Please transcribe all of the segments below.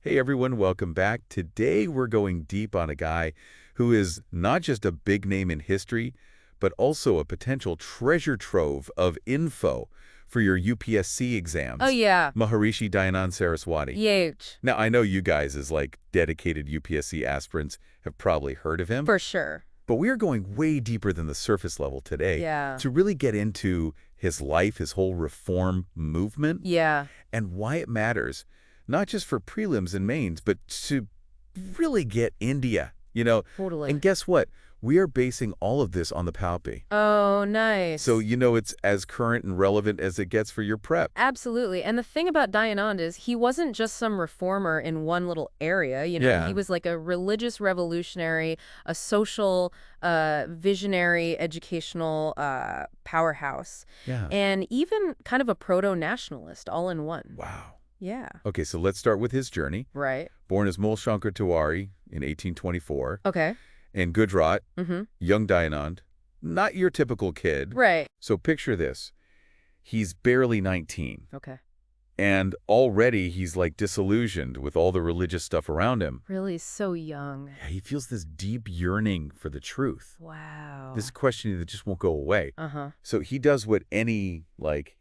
Hey everyone, welcome back. Today we're going deep on a guy who is not just a big name in history, but also a potential treasure trove of info for your UPSC Oh, exams. yeah. Maharishi Dayanand Saraswati. Yeech. Now, I know you guys as dedicated UPSC aspirants have probably heard of him, For sure. but we are going way deeper than the surface level today Yeah. to really get into his life, his whole reform movement, Yeah. and why it matters, not just for prelims and mains, but to really get India, Totally. And guess what? We are basing all of this on the Palpi. Oh, nice. So, it's as current and relevant as it gets for your prep. Absolutely. And the thing about Dayanand is he wasn't just some reformer in one little area. Yeah. He was like a religious revolutionary, a social, visionary, educational powerhouse, Yeah. and even kind of a proto-nationalist all in one. Wow. Yeah. Okay, so let's start with his journey. Right. Born as Mulshankar Tiwari in 1824. Okay. In Gujarat, Mm-hmm. young Dayanand, not your typical kid. Right. So picture this. He's barely 19. Okay. And already he's disillusioned with all the religious stuff around him. Really so young. Yeah, he feels this deep yearning for the truth. Wow. This questioning that just won't go away. Uh-huh. So he does what any,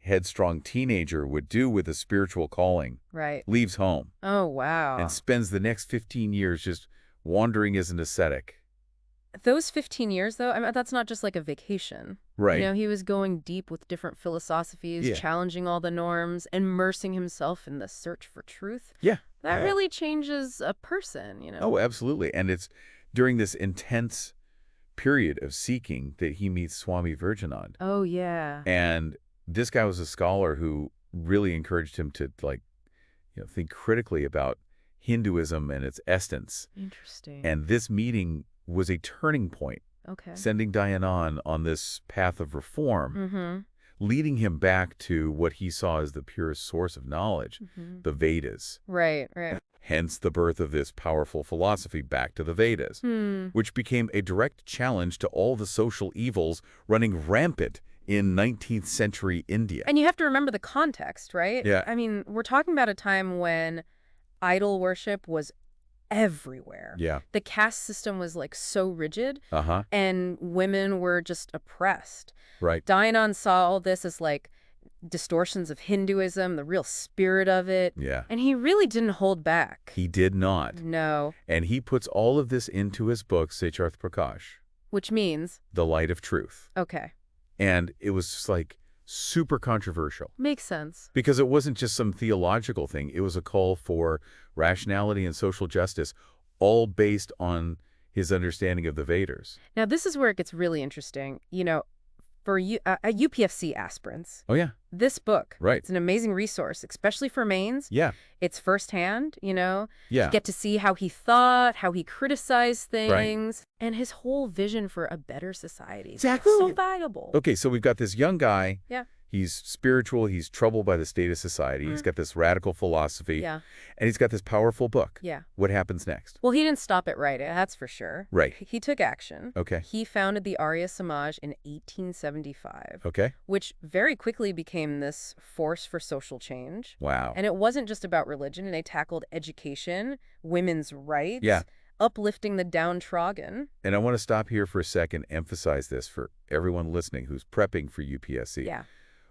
headstrong teenager would do with a spiritual calling. Right. Leaves home. Oh, wow. And spends the next 15 years just wandering as an ascetic. Those 15 years, though, I mean, that's not just like a vacation. Right. He was going deep with different philosophies, Yeah. challenging all the norms, immersing himself in the search for truth. Yeah. That really changes a person. Oh, absolutely. And it's during this intense period of seeking that he meets Swami Dayanand. Oh, yeah. And this guy was a scholar who really encouraged him to, think critically about Hinduism and its essence. Interesting. And this meeting was a turning point, Okay. sending Dayanand on this path of reform, Mm-hmm. leading him back to what he saw as the purest source of knowledge, Mm-hmm. the Vedas. Right, right. Hence the birth of this powerful philosophy back to the Vedas, which became a direct challenge to all the social evils running rampant in 19th century India. And you have to remember the context, right? Yeah. I mean, we're talking about a time when idol worship was everywhere. Yeah. The caste system was so rigid, Uh-huh. and women were just oppressed. Right. Dayanand saw all this as distortions of Hinduism, the real spirit of it. Yeah. And he really didn't hold back. He did not. No. And he puts all of this into his book, Secharth Prakash, Which means, The Light of Truth. okay, And it was just super controversial makes sense. because it wasn't just some theological thing. It was a call for rationality and social justice, all based on his understanding of the Vedas. Now, this is where it gets really interesting. For UPSC aspirants, Oh, yeah. this book, Right. it's an amazing resource, especially for mains. Yeah. It's firsthand, Yeah. You get to see how he thought, how he criticized things, and his whole vision for a better society. Exactly. So valuable. Okay, so we've got this young guy. Yeah. He's spiritual. He's troubled by the state of society. He's got this radical philosophy. Yeah. And he's got this powerful book. Yeah. What happens next? Well, he didn't stop it right, that's for sure. Right. He took action. Okay. He founded the Arya Samaj in 1875, Okay. which very quickly became this force for social change. Wow. And it wasn't just about religion, and they tackled education, women's rights, Yeah. uplifting the downtrodden. And I want to stop here for a second, emphasize this for everyone listening who's prepping for UPSC. Yeah.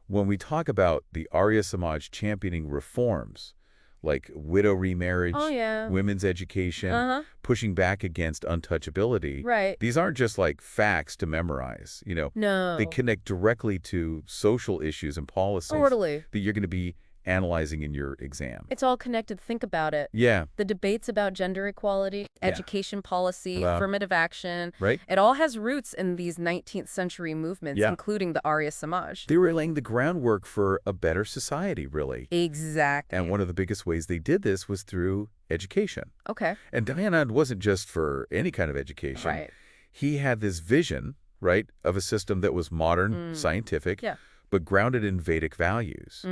When we talk about the Arya Samaj championing reforms, like widow remarriage, Oh, yeah. women's education, Uh-huh. pushing back against untouchability, Right. these aren't just facts to memorize. No. They connect directly to social issues and policies Totally. that you're going to be analyzing in your exam. It's all connected. Think about it. Yeah, The debates about gender equality, education policy, Wow. affirmative action, right? it all has roots in these 19th century movements, Yeah. including the Arya Samaj. They were laying the groundwork for a better society, really. Exactly. And one of the biggest ways they did this was through education. Okay. And Dayanand wasn't just for any kind of education. Right. He had this vision, right, of a system that was modern, scientific, Yeah. but grounded in Vedic values.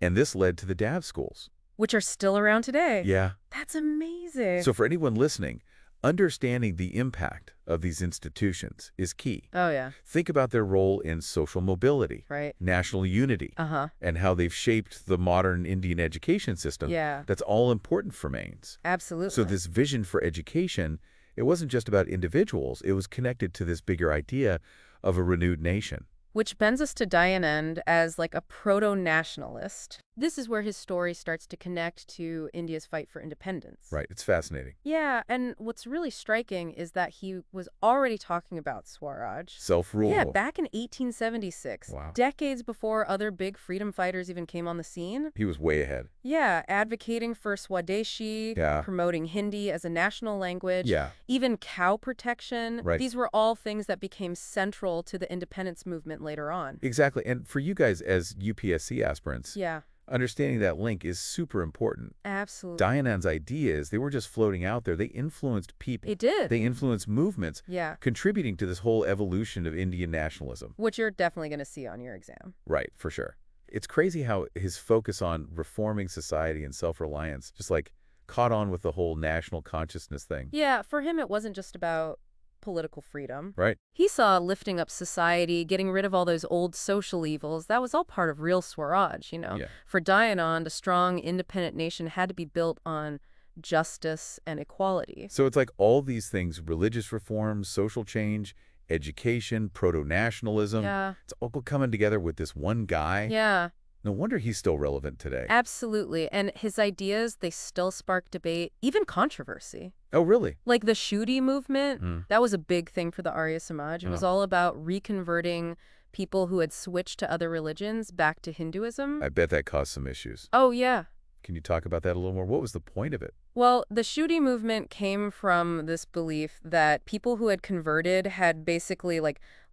And this led to the DAV schools. Which are still around today. Yeah. That's amazing. So for anyone listening, Understanding the impact of these institutions is key. Oh, yeah. Think about their role in social mobility, Right. national unity, Uh-huh. and how they've shaped the modern Indian education system. Yeah. That's all important for Maines. Absolutely. So this vision for education, it wasn't just about individuals. It was connected to this bigger idea of a renewed nation. Which bends us to Dayanand as like a proto-nationalist. This is where his story starts to connect to India's fight for independence. Right. It's fascinating. Yeah, and what's really striking is that he was already talking about Swaraj. Self-rule. Yeah, back in 1876. Wow. Decades before other big freedom fighters even came on the scene. He was way ahead. Yeah, advocating for Swadeshi, Yeah. promoting Hindi as a national language, Yeah. even cow protection. Right. These were all things that became central to the independence movement later on. Exactly. And for you guys as UPSC aspirants, Yeah, understanding that link is super important. absolutely. Dayanand's ideas, they were just floating out there. They influenced people. It did. They influenced movements, Yeah, contributing to this whole evolution of Indian nationalism. which you're definitely going to see on your exam. Right, for sure. It's crazy how his focus on reforming society and self-reliance just like caught on with the whole national consciousness thing. Yeah, for him, it wasn't just about political freedom. Right? He saw lifting up society, getting rid of all those old social evils. That was all part of real Swaraj, Yeah. For Dayanand, a strong, independent nation had to be built on justice and equality. So it's like all these things, religious reforms, social change, education, proto-nationalism, Yeah, it's all coming together with this one guy. yeah, No wonder he's still relevant today. absolutely. And his ideas, they still spark debate, even controversy. Oh, really? Like the Shuddhi movement, Mm. that was a big thing for the Arya Samaj. It was all about reconverting people who had switched to other religions back to Hinduism. I bet that caused some issues. Oh, yeah. Can you talk about that a little more? What was the point of it? Well, the Shuddhi movement came from this belief that people who had converted had basically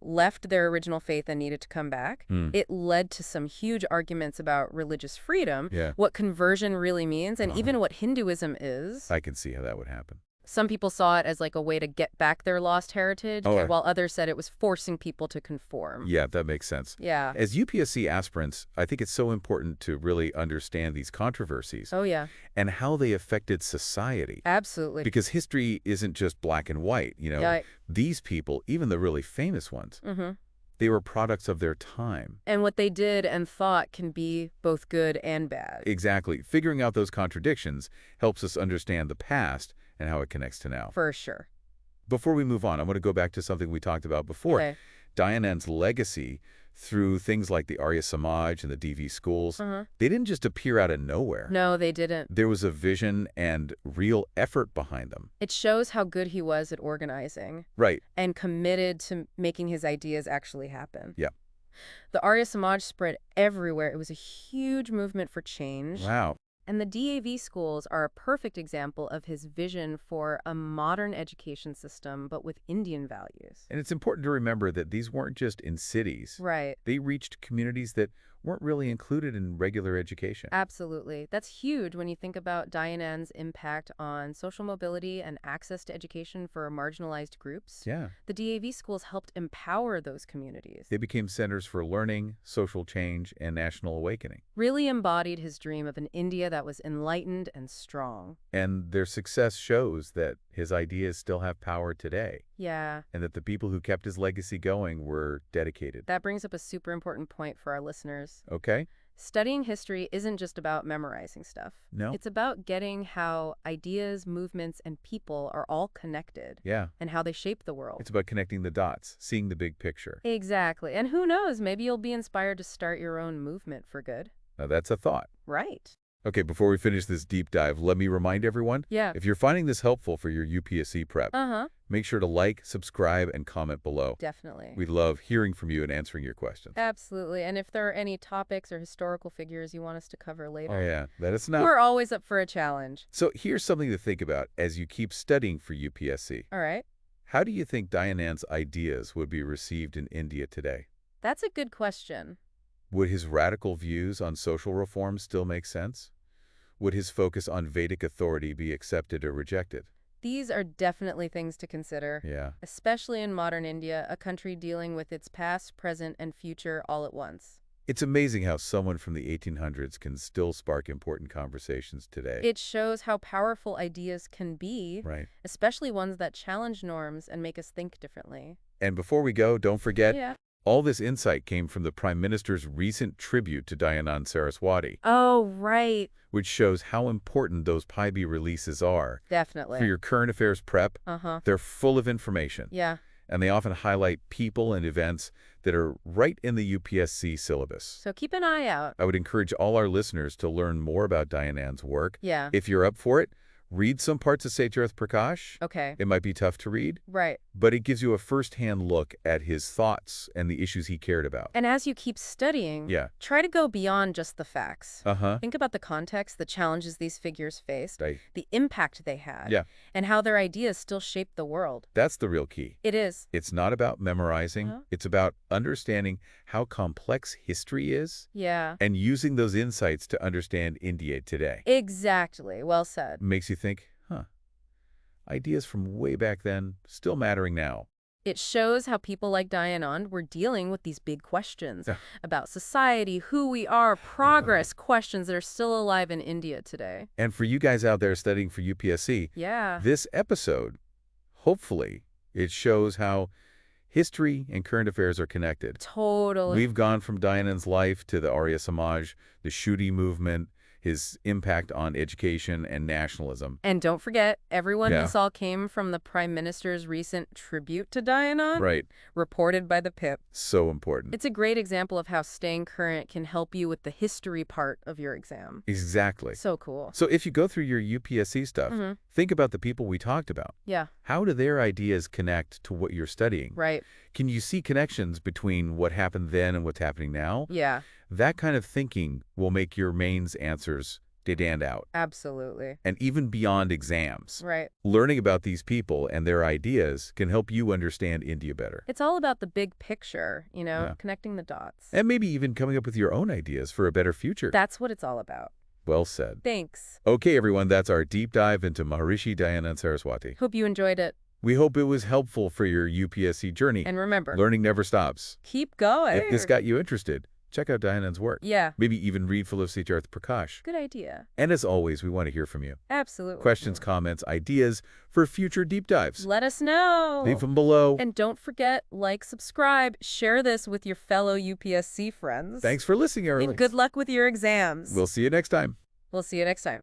left their original faith and needed to come back. It led to some huge arguments about religious freedom, Yeah. what conversion really means, and even what Hinduism is. I can see how that would happen. Some people saw it as a way to get back their lost heritage, Oh, while others said it was forcing people to conform. Yeah, that makes sense. Yeah. As UPSC aspirants, I think it's so important to really understand these controversies Oh, yeah. and how they affected society. Absolutely. Because history isn't just black and white, Yeah. These people, even the really famous ones, Mm-hmm. they were products of their time. And what they did and thought can be both good and bad. Exactly. Figuring out those contradictions helps us understand the past and how it connects to now. For sure. Before we move on, I want to go back to something we talked about before. Okay. Dayanand's legacy through things like the Arya Samaj and the DV schools, they didn't just appear out of nowhere. No, they didn't. There was a vision and real effort behind them. It shows how good he was at organizing Right. and committed to making his ideas actually happen. Yeah. The Arya Samaj spread everywhere. It was a huge movement for change. Wow. And the DAV schools are a perfect example of his vision for a modern education system, but with Indian values. And it's important to remember that these weren't just in cities. Right. They reached communities that weren't really included in regular education. Absolutely. That's huge when you think about Dayanand's impact on social mobility and access to education for marginalized groups. Yeah. The DAV schools helped empower those communities. They became centers for learning, social change, and national awakening. Really embodied his dream of an India that was enlightened and strong. And their success shows that his ideas still have power today, Yeah. and that the people who kept his legacy going were dedicated. That brings up a super important point for our listeners. Okay? Studying history isn't just about memorizing stuff. No? It's about getting how ideas, movements, and people are all connected Yeah. and how they shape the world. It's about connecting the dots, seeing the big picture. Exactly. And who knows, maybe you'll be inspired to start your own movement for good. Now that's a thought. Right. Okay, before we finish this deep dive, let me remind everyone, Yeah. if you're finding this helpful for your UPSC prep, Uh-huh. make sure to like, subscribe, and comment below. Definitely. We love hearing from you and answering your questions. Absolutely. And if there are any topics or historical figures you want us to cover later, Oh yeah, let us know. we're always up for a challenge. So here's something to think about as you keep studying for UPSC. All right. How do you think Dayanand's ideas would be received in India today? That's a good question. Would his radical views on social reform still make sense? Would his focus on Vedic authority be accepted or rejected? These are definitely things to consider, Yeah. especially in modern India, a country dealing with its past, present, and future all at once. It's amazing how someone from the 1800s can still spark important conversations today. It shows how powerful ideas can be, Right. especially ones that challenge norms and make us think differently. And before we go, don't forget, Yeah. all this insight came from the Prime Minister's recent tribute to Dayanand Saraswati, Oh, right. which shows how important those PIB releases are. Definitely. For your current affairs prep, Uh-huh. they're full of information. Yeah. And they often highlight people and events that are right in the UPSC syllabus. So keep an eye out. I would encourage all our listeners to learn more about Dayanand's work. Yeah. If you're up for it, read some parts of Satyarth Prakash. Okay. It might be tough to read, Right. but it gives you a first-hand look at his thoughts and the issues he cared about. And as you keep studying, Yeah. try to go beyond just the facts. Uh-huh. Think about the context, the challenges these figures faced, Right. the impact they had, Yeah. and how their ideas still shaped the world. That's the real key. It is. It's not about memorizing. Uh-huh. It's about understanding how complex history is Yeah. and using those insights to understand India today. Exactly. Well said. Makes you think, ideas from way back then still mattering now. It shows how people like Dayanand were dealing with these big questions Yeah. about society, who we are, progress, questions that are still alive in India today. And for you guys out there studying for UPSC, Yeah. this episode, hopefully, it shows how history and current affairs are connected. Totally. We've gone from Dayanand's life to the Arya Samaj, the Shuddhi movement, his impact on education and nationalism. And don't forget, everyone, Yeah. this all came from the Prime Minister's recent tribute to Dayanand, Right. reported by the PIP. So important. It's a great example of how staying current can help you with the history part of your exam. Exactly. So cool. So if you go through your UPSC stuff, Mhm. think about the people we talked about. Yeah, How do their ideas connect to what you're studying? right. Can you see connections between what happened then and what's happening now? Yeah, That kind of thinking will make your mains answers stand out. absolutely. And even beyond exams, Right. learning about these people and their ideas can help you understand India better. It's all about the big picture, Yeah. connecting the dots. And maybe even coming up with your own ideas for a better future. That's what it's all about. Well said. Thanks. Okay, everyone, that's our deep dive into Maharishi Dayanand Saraswati. Hope you enjoyed it. We hope it was helpful for your UPSC journey. And remember, Learning never stops. keep going. If this got you interested, check out Dayanand's work. Yeah, Maybe even read Philosophy Prakash. good idea. And as always, we want to hear from you. Absolutely. Questions, comments, ideas for future deep dives. Let us know. Leave them below. And don't forget, like, subscribe, share this with your fellow UPSC friends. Thanks for listening, everyone. And good luck with your exams. We'll see you next time. We'll see you next time.